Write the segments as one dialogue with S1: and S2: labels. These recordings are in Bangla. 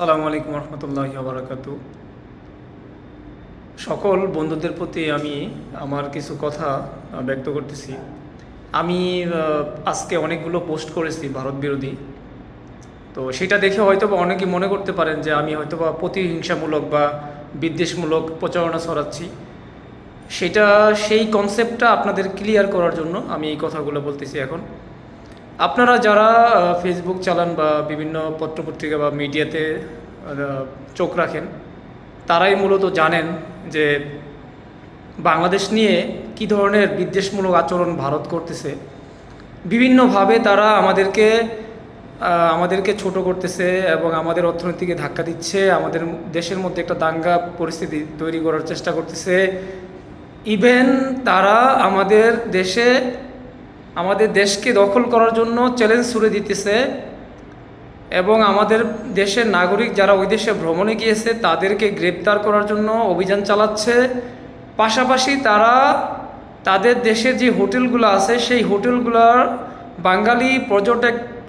S1: আসসালামু আলাইকুম রহমতুল্লাহি ওয়া বারাকাতু। সকল বন্ধুদের প্রতি আমি আমার কিছু কথা ব্যক্ত করতেছি। আমি আজকে অনেকগুলো পোস্ট করেছি ভারত বিরোধী। তো সেটা দেখে হয়তোবা অনেকে মনে করতে পারেন যে আমি হয়তোবা প্রতিহিংসামূলক বা বিদ্বেষমূলক প্রচারণা ছড়াচ্ছি। সেই কনসেপ্টটা আপনাদের ক্লিয়ার করার জন্য আমি এই কথাগুলো বলতেছি। এখন আপনারা যারা ফেসবুক চালান বা বিভিন্ন পত্রপত্রিকা বা মিডিয়াতে চোখ রাখেন, তারাই মূলত জানেন যে বাংলাদেশ নিয়ে কী ধরনের বিদ্বেষমূলক আচরণ ভারত করতেছে। বিভিন্নভাবে তারা আমাদেরকে ছোট করতেছে এবং আমাদের অর্থনীতিকে ধাক্কা দিচ্ছে, আমাদের দেশের মধ্যে একটা দাঙ্গা পরিস্থিতি তৈরি করার চেষ্টা করতেছে। ইভেন তারা আমাদের দেশকে দখল করার জন্য চ্যালেঞ্জ ছুড়ে দিতেছে এবং আমাদের দেশের নাগরিক যারা ওই দেশে ভ্রমণে গিয়েছে তাদেরকে গ্রেপ্তার করার জন্য অভিযান চালাচ্ছে। পাশাপাশি তারা তাদের দেশের যে হোটেলগুলো আছে সেই হোটেলগুলোর বাঙালি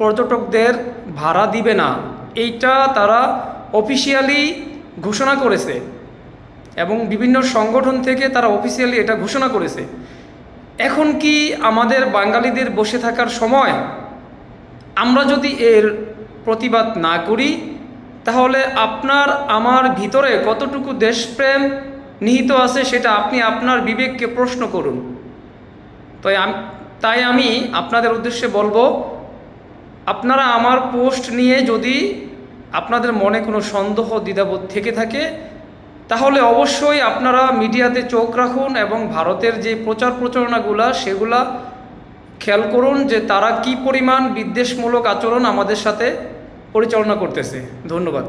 S1: পর্যটকদের ভাড়া দিবে না, এইটা তারা অফিসিয়ালি ঘোষণা করেছে এবং বিভিন্ন সংগঠন থেকে তারা অফিসিয়ালি এটা ঘোষণা করেছে। এখন কি আমাদের বাঙালিদের বসে থাকার সময়? আমরা যদি এর প্রতিবাদ না করি তাহলে আপনার আমার ভিতরে কতটুকু দেশপ্রেম নিহিত আছে সেটা আপনি আপনার বিবেককে প্রশ্ন করুন। তাই আমি আপনাদের উদ্দেশ্যে বলবো, আপনারা আমার পোস্ট নিয়ে যদি আপনাদের মনে কোনো সন্দেহ দ্বিধাবোধ থেকে থাকে তাহলে অবশ্যই আপনারা মিডিয়াতে চোখ রাখুন এবং ভারতের যে প্রচারণাগুলা সেগুলা খেয়াল করুন যে তারা কি পরিমাণ বিদ্বেষমূলক আচরণ আমাদের সাথে পরিচালনা করতেছে। ধন্যবাদ।